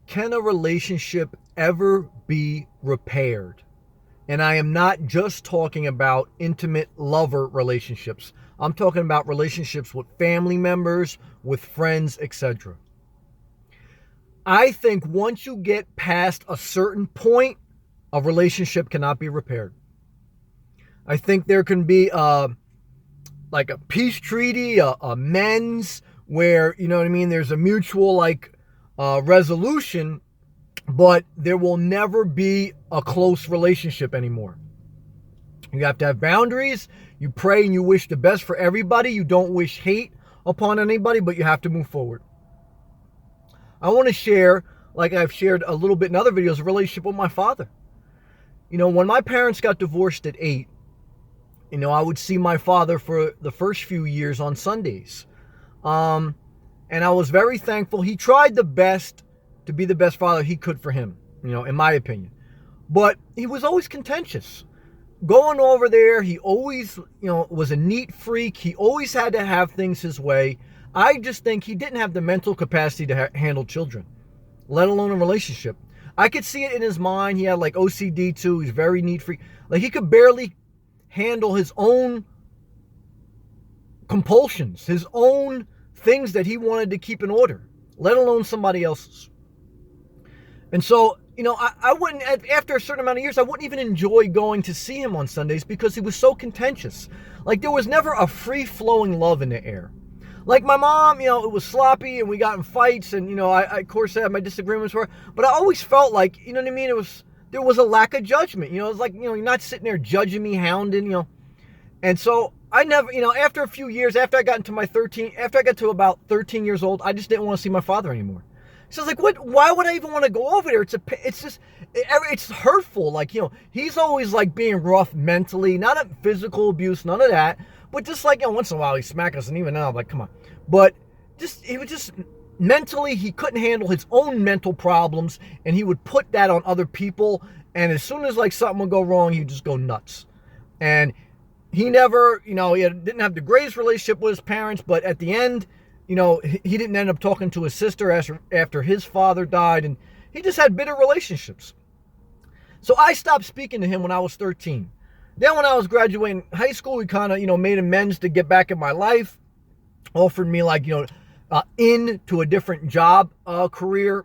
can a relationship ever be repaired? And I am not just talking about intimate lover relationships. I'm talking about relationships with family members, with friends, etc. I think once you get past a certain point, a relationship cannot be repaired. I think there can be like a peace treaty, a amends, where, you know what I mean, there's a mutual resolution, but there will never be a close relationship anymore. You have to have boundaries. You pray and you wish the best for everybody. You don't wish hate upon anybody, but you have to move forward. I want to share, like I've shared a little bit in other videos, a relationship with my father. You know, when my parents got divorced at 8, you know, I would see my father for the first few years on Sundays. And I was very thankful. He tried the best to be the best father he could for him, you know, in my opinion. But he was always contentious. Going over there, he always, you know, was a neat freak. He always had to have things his way. I just think he didn't have the mental capacity to handle children, let alone a relationship. I could see it in his mind. He had like OCD too. He's very neat freak. Like he could barely handle his own compulsions, his own things that he wanted to keep in order, let alone somebody else's. And so, you know, I wouldn't, after a certain amount of years, I wouldn't even enjoy going to see him on Sundays because he was so contentious. Like there was never a free-flowing love in the air. Like my mom, you know, it was sloppy and we got in fights and, you know, I of course had my disagreements with her, but I always felt like, you know what I mean, there was a lack of judgment. You know, it's like, you know, you're not sitting there judging me, hounding, you know. And so I never, you know, after a few years, after I got to about 13 years old, I just didn't want to see my father anymore. So I was like, why would I even want to go over there? It's hurtful. Like, you know, he's always like being rough mentally, not a physical abuse, none of that. But just like, you know, once in a while he smack us, and even now I'm like, come on. But he was just mentally, he couldn't handle his own mental problems, and he would put that on other people. And as soon as like something would go wrong, he'd just go nuts. And he never, you know, didn't have the greatest relationship with his parents, but at the end, you know, he didn't end up talking to his sister after his father died, and he just had bitter relationships. So I stopped speaking to him when I was 13. Then when I was graduating high school, he kind of, you know, made amends to get back in my life, offered me like, you know, into a different job career.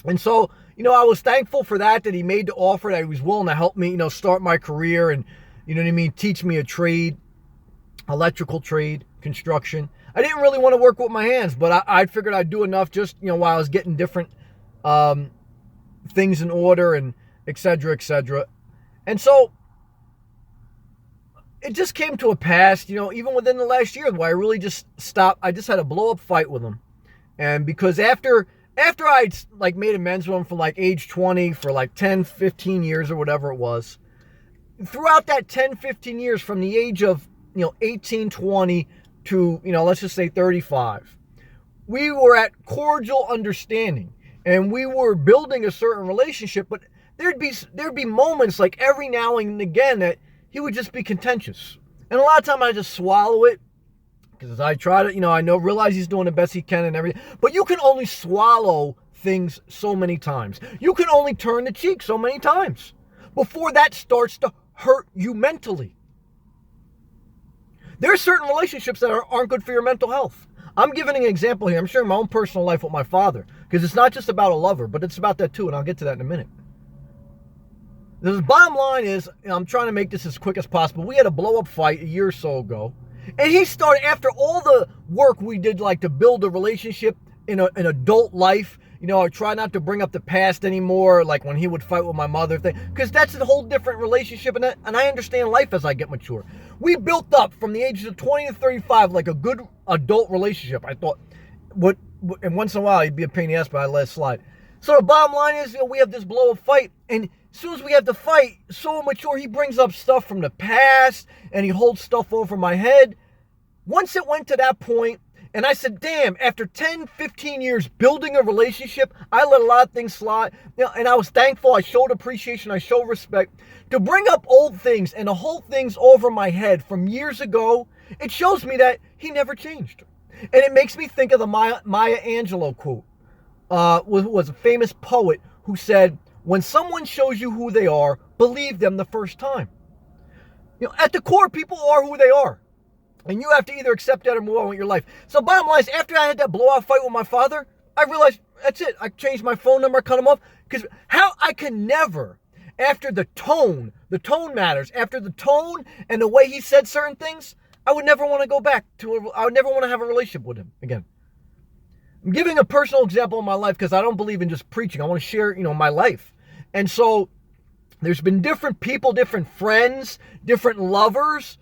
And so, you know, I was thankful for that he made the offer, that he was willing to help me, you know, start my career and, you know what I mean, teach me a trade, electrical trade, construction. I didn't really want to work with my hands, but I figured I'd do enough just, you know, while I was getting different things in order and et cetera, et cetera. And so it just came to a pass, you know, even within the last year where I really just stopped. I just had a blow-up fight with him. And because after I'd like made amends with him from like age 20 for like 10, 15 years or whatever it was, throughout that 10, 15 years from the age of, you know, 18, 20 to, you know, let's just say 35, we were at cordial understanding and we were building a certain relationship, but there'd be moments like every now and again that he would just be contentious. And a lot of time I just swallow it because I try to, you know, realize he's doing the best he can and everything, but you can only swallow things so many times. You can only turn the cheek so many times before that starts to hurt you mentally. There are certain relationships that aren't good for your mental health. I'm giving an example here. I'm sharing my own personal life with my father because it's not just about a lover, but it's about that too, and I'll get to that in a minute. The bottom line is, I'm trying to make this as quick as possible. We had a blow-up fight a year or so ago, and he started, after all the work we did like to build a relationship in an adult life, you know, I try not to bring up the past anymore, like when he would fight with my mother, because that's a whole different relationship, and I understand life as I get mature. We built up from the ages of 20 to 35 like a good adult relationship. I thought, and once in a while he'd be a pain in the ass, but I let it slide. So the bottom line is, you know, we have this blow-up fight, and as soon as we have the fight, so mature, he brings up stuff from the past, and he holds stuff over my head. Once it went to that point, and I said, damn, after 10, 15 years building a relationship, I let a lot of things slide. You know, and I was thankful. I showed appreciation. I showed respect. To bring up old things and to hold things over my head from years ago, it shows me that he never changed. And it makes me think of the Maya Angelou quote. was a famous poet who said, when someone shows you who they are, believe them the first time. At the core, people are who they are. And you have to either accept that or move on with your life. So bottom line is, after I had that blowout fight with my father, I realized, that's it. I changed my phone number, cut him off. Because how I can never, after the tone matters, after the tone and the way he said certain things, I would never want to go back I would never want to have a relationship with him again. I'm giving a personal example of my life because I don't believe in just preaching. I want to share, my life. And so there's been different people, different friends, different lovers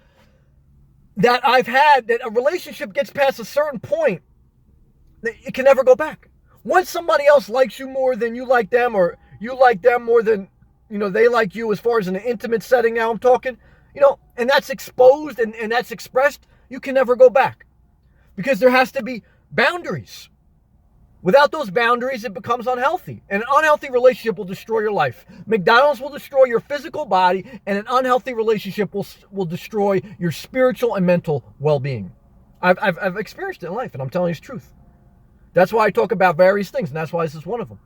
that I've had, that a relationship gets past a certain point, it can never go back. Once somebody else likes you more than you like them, or you like them more than, they like you, as far as in an intimate setting now I'm talking, and that's exposed and that's expressed, you can never go back. Because there has to be boundaries. Without those boundaries, it becomes unhealthy. And an unhealthy relationship will destroy your life. McDonald's will destroy your physical body, and an unhealthy relationship will destroy your spiritual and mental well-being. I've experienced it in life, and I'm telling you the truth. That's why I talk about various things, and that's why this is one of them.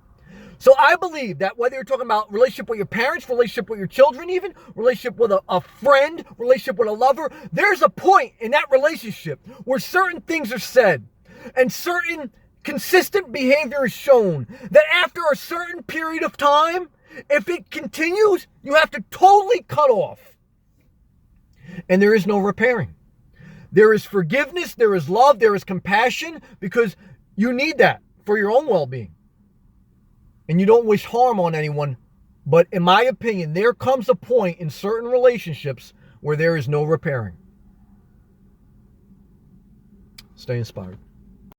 So I believe that whether you're talking about relationship with your parents, relationship with your children even, relationship with a friend, relationship with a lover, there's a point in that relationship where certain things are said and certain consistent behavior is shown that after a certain period of time, if it continues, you have to totally cut off. And there is no repairing. There is forgiveness, there is love, there is compassion, because you need that for your own well-being. And you don't wish harm on anyone. But in my opinion, there comes a point in certain relationships where there is no repairing. Stay inspired.